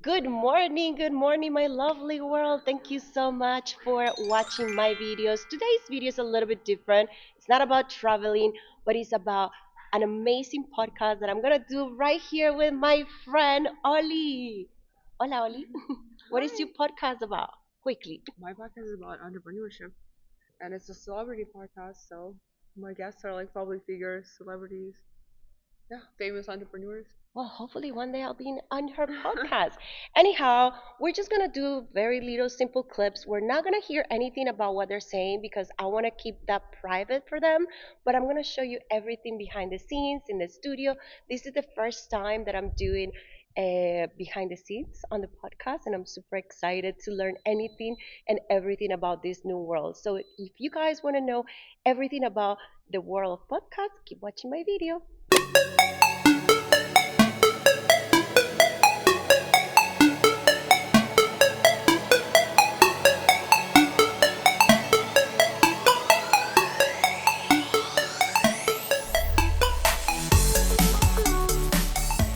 Good morning, my lovely world. Thank you so much for watching my videos. Today's video is a little bit different. It's not about traveling, but it's about an amazing podcast that I'm gonna do right here with my friend Oli. Hola, Oli. What is Hi. your podcast about? Quickly. My podcast is about entrepreneurship and it's a celebrity podcast, so my guests are like public figures, celebrities, yeah, famous entrepreneurs. Well, hopefully one day I'll be on her podcast. Anyhow, we're just gonna do very little simple clips. We're not gonna hear anything about what they're saying because I wanna keep that private for them. But I'm gonna show you everything behind the scenes in the studio. This is the first time that I'm doing behind the scenes on the podcast, and I'm super excited to learn anything and everything about this new world. So if you guys wanna know everything about the world of podcasts, keep watching my video.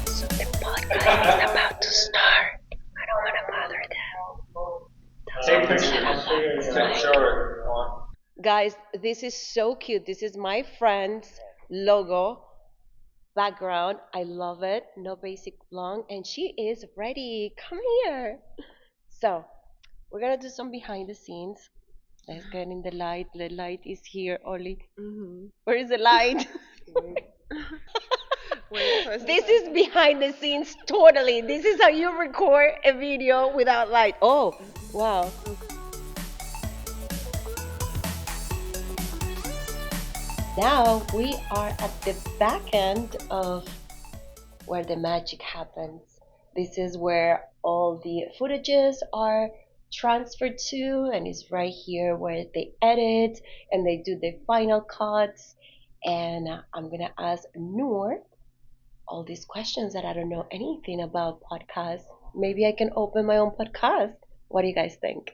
So the podcast is about to start. I don't want to bother them. Take pictures. Sure. Guys, this is so cute. This is my friend's logo background. I love it. No basic blonde. And she is ready. Come here. So, we're going to do some behind the scenes. Let's get in the light. The light is here, Oli. Mm-hmm. Where is the light? Wait. Wait, This is behind the scenes totally. This is how you record a video without light. Oh, wow. Now we are at the back end of where the magic happens. This is where all the footages are transferred to, and it's right here where they edit and they do the final cuts. And I'm gonna ask Noor all these questions that I don't know anything about podcasts. Maybe I can open my own podcast. What do you guys think?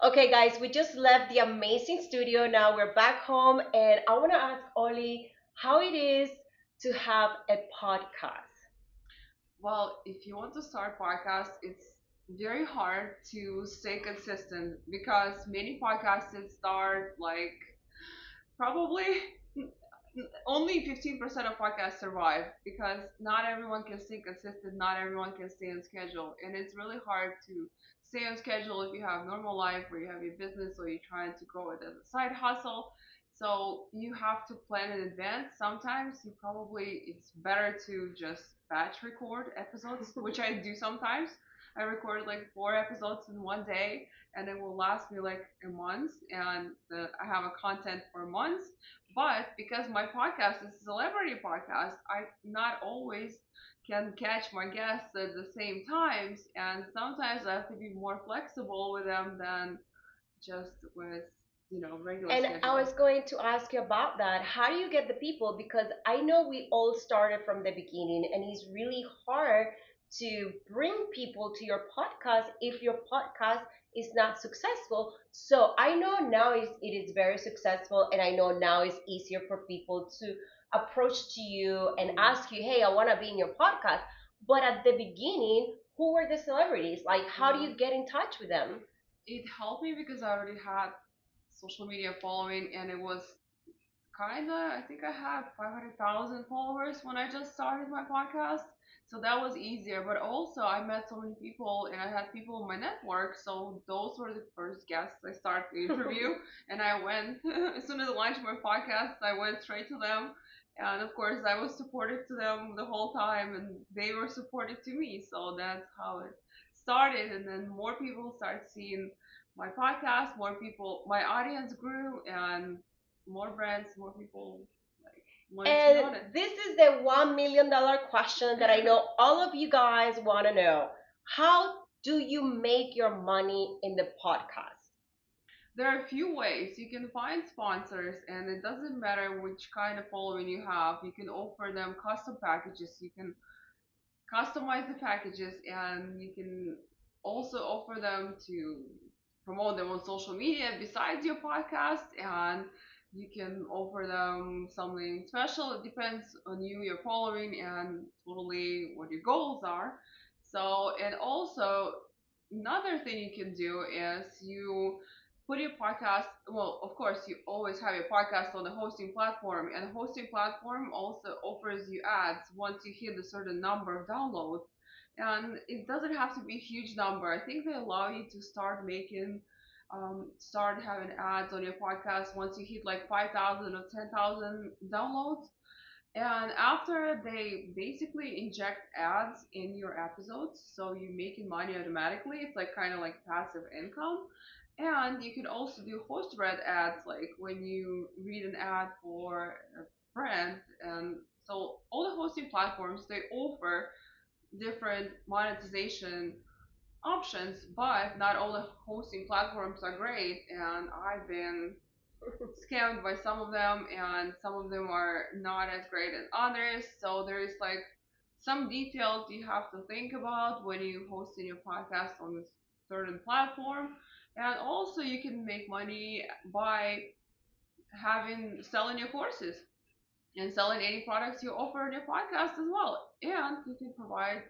Okay, guys, we just left the amazing studio. Now we're back home, and I want to ask Oli how it is to have a podcast. Well, if you want to start podcast, it's very hard to stay consistent because many podcasts that start like probably only 15% of podcasts survive because not everyone can stay consistent, not everyone can stay on schedule, and it's really hard to stay on schedule if you have normal life where you have your business or you're trying to grow it as a side hustle. So you have to plan in advance. Sometimes you probably it's better to just batch record episodes, which I do sometimes. I record like 4 episodes in one day, and it will last me like a month, and I have a content for months. But because my podcast is a celebrity podcast, I not always can catch my guests at the same times, and sometimes I have to be more flexible with them than just with regular And I schedule. was going to ask you about that. How do you get the people? Because I know we all started from the beginning, and it's really hard to bring people to your podcast if your podcast is not successful. So I know now it is very successful, and I know now it's easier for people to approach to you and Mm. ask you, hey, I want to be in your podcast. But at the beginning, who were the celebrities? Like, how do you Mm. get in touch with them? It helped me because I already had social media following, and it was kinda, I think I had 500,000 followers when I just started my podcast. So that was easier. But also, I met so many people and I had people in my network. So those were the first guests I started the interview. And I went, as soon as I launched my podcast, I went straight to them. And of course, I was supportive to them the whole time and they were supportive to me. So that's how it started. And then more people started seeing my podcast, more people, my audience grew, and more brands, more people like wanted to be And on it. this is the $1 million question that I know all of you guys want to know. How do you make your money in the podcast? There are a few ways you can find sponsors, and it doesn't matter which kind of following you have. You can offer them custom packages. You can customize the packages, and you can also offer them to promote them on social media besides your podcast. And you can offer them something special. It depends on you, your following, and totally what your goals are. So, and also another thing you can do is you put your podcast. Well, of course, you always have your podcast on the hosting platform, and the hosting platform also offers you ads once you hit a certain number of downloads. And it doesn't have to be a huge number. I think they allow you to start having ads on your podcast once you hit like 5,000 or 10,000 downloads. And after they basically inject ads in your episodes, so you're making money automatically. It's like kind of like passive income. And you can also do host read ads, like when you read an ad for a brand. And so all the hosting platforms, they offer different monetization options, but not all the hosting platforms are great. And I've been scammed by some of them, and some of them are not as great as others. So there is like some details you have to think about when you hosting your podcast on a certain platform. And also you can make money by having selling your courses and selling any products you offer in your podcast as well. And you can provide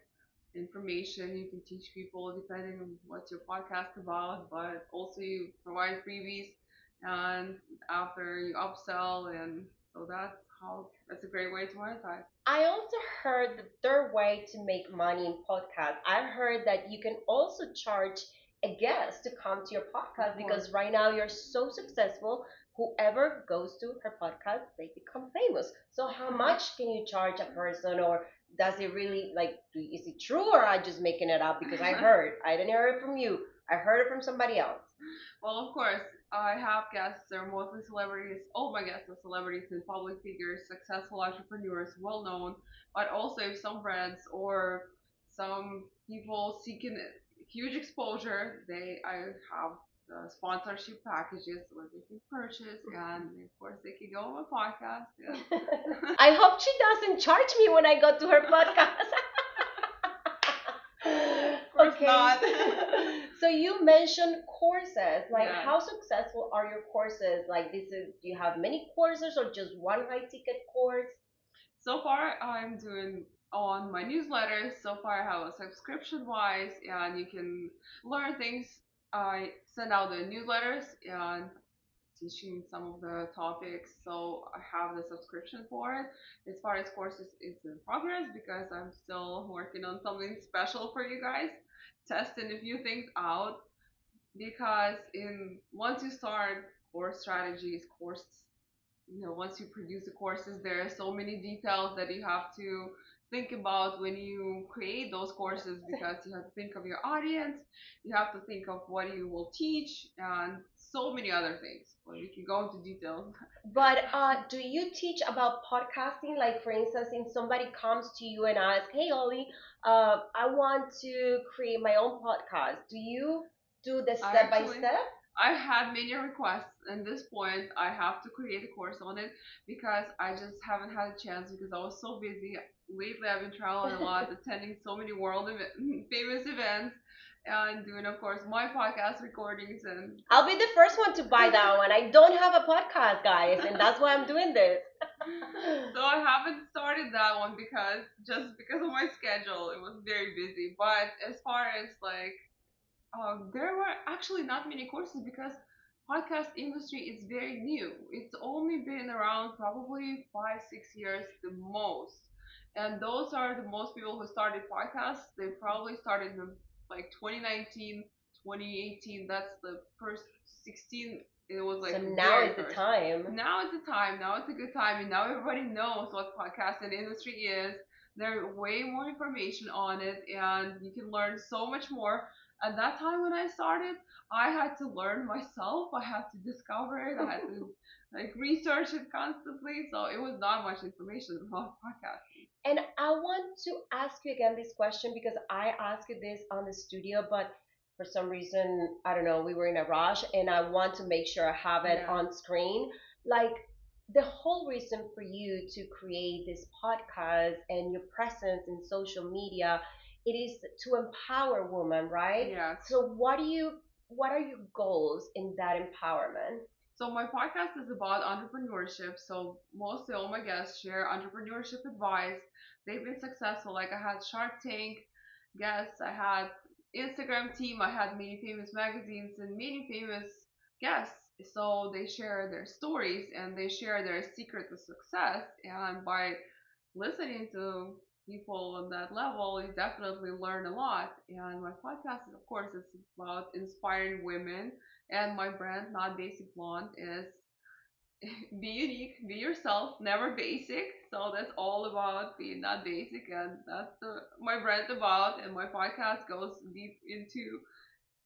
information you can teach people depending on what your podcast about, but also you provide freebies and after you upsell, and so that's a great way to monetize. I also heard the third way to make money in podcasts. I heard that you can also charge a guest to come to your Of podcast course. because right now you're so successful. Whoever goes to her podcast, they become famous. So how much can you charge a person, or does it really like? Is it true, or I just making it up? Because I heard, I didn't hear it from you. I heard it from somebody else. Well, of course, I have guests. They're mostly celebrities. All my guests are celebrities and public figures, successful entrepreneurs, well known. But also, if some brands or some people seeking huge exposure, I have sponsorship packages where they can purchase, and of course, they can go on my podcast. And I hope she doesn't charge me when I go to her podcast. of course Okay. not. So you mentioned courses. Like, Yeah. how successful are your courses? Like, this is, do you have many courses or just one high ticket course? So far, I'm doing on my newsletters. So far, I have a subscription wise, and you can learn things. I send out the newsletters and teaching some of the topics. So I have the subscription for it. As far as courses, it's in progress because I'm still working on something special for you guys, testing a few things out. Because in once you start course strategies, once you produce the courses, there are so many details that you have to think about when you create those courses, because you have to think of your audience, you have to think of what you will teach, and so many other things. Well, we can go into details. But do you teach about podcasting? Like, for instance, if somebody comes to you and asks, "Hey, Ollie, I want to create my own podcast," do you do the I step by actually step? I had many requests. At this point, I have to create a course on it because I just haven't had a chance because I was so busy. Lately, I've been traveling a lot, attending so many famous events, and doing, of course, my podcast recordings and. I'll be the first one to buy that one. I don't have a podcast, guys, and that's why I'm doing this. So I haven't started that one because of my schedule. It was very busy. But as far as like there were actually not many courses because podcast industry is very new. It's only been around probably 5 6 years the most, and those are the most people who started podcasts. They probably started in like 2019, 2018. That's the first 16. It was So like the now very is the first. time. Now is the time. Now it's a good time, and now everybody knows what podcasting industry is. There's way more information on it, and you can learn so much more. At that time when I started, I had to learn myself. I had to discover it. I had to like research it constantly. So it was not much information about podcasting. And I want to ask you again this question because I asked you this on the studio, but for some reason, I don't know, we were in a rush and I want to make sure I have it Yeah. on screen. Like, the whole reason for you to create this podcast and your presence in social media, it is to empower women, right? Yes. So what are your goals in that empowerment? So my podcast is about entrepreneurship. So mostly all my guests share entrepreneurship advice. They've been successful. Like I had Shark Tank guests, I had Instagram team, I had many famous magazines and many famous guests. So they share their stories and they share their secret to success. And by listening to people on that level, you definitely learn a lot. And my podcast, is, of course, is about inspiring women. And my brand, Not Basic Blonde, is be unique, be yourself, never basic. So that's all about being not basic, and that's my brand about. And my podcast goes deep into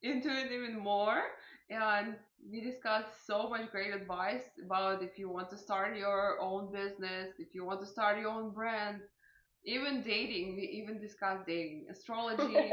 it even more. And we discuss so much great advice about if you want to start your own business, if you want to start your own brand, even dating. We even discuss dating, astrology,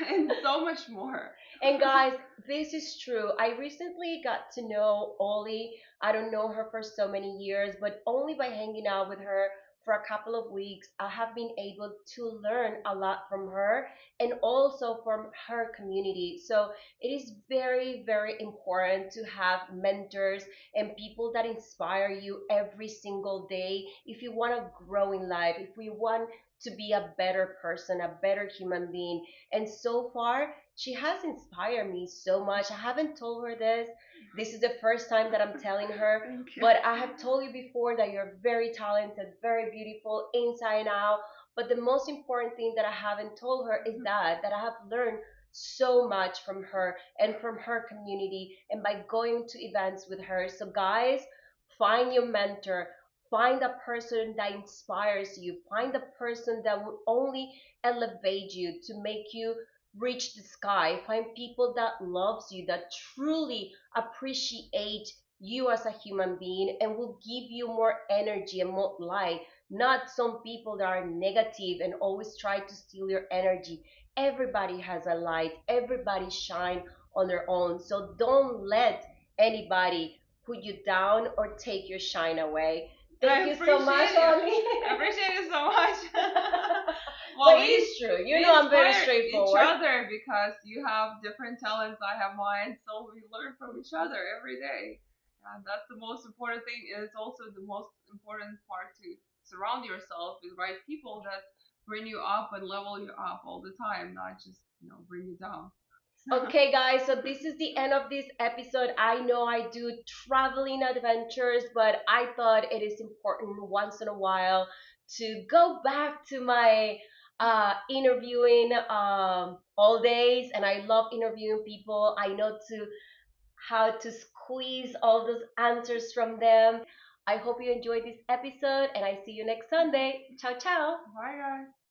and so much more. And guys, this is true. I recently got to know Ollie. I don't know her for so many years, but only by hanging out with her for a couple of weeks, I have been able to learn a lot from her and also from her community. So it is very, very important to have mentors and people that inspire you every single day if you want to grow in life, if we want to be a better person, a better human being. And so far, she has inspired me so much. I haven't told her this. This is the first time that I'm telling her, Thank you. but I have told you before that you're very talented, very beautiful, inside and out. But the most important thing that I haven't told her is that I have learned so much from her and from her community and by going to events with her. So guys, find your mentor. Find a person that inspires you. Find a person that will only elevate you to make you reach the sky. Find people that loves you, that truly appreciate you as a human being and will give you more energy and more light. Not some people that are negative and always try to steal your energy. Everybody has a light. Everybody shine on their own. So don't let anybody put you down or take your shine away. Thank I you so much, appreciate you. Ollie. I appreciate it so much. But Well, it is true. You we know I'm very inspire each straightforward. other because you have different talents, I have mine, so we learn from each other every day. And that's the most important thing. And it's also the most important part to surround yourself with right people that bring you up and level you up all the time, not just bring you down. Okay, guys, so this is the end of this episode. I know I do traveling adventures, but I thought it is important once in a while to go back to my interviewing all days, and I love interviewing people. I know to how to squeeze all those answers from them. I hope you enjoyed this episode, and I see you next Sunday. Ciao, ciao. Bye, guys.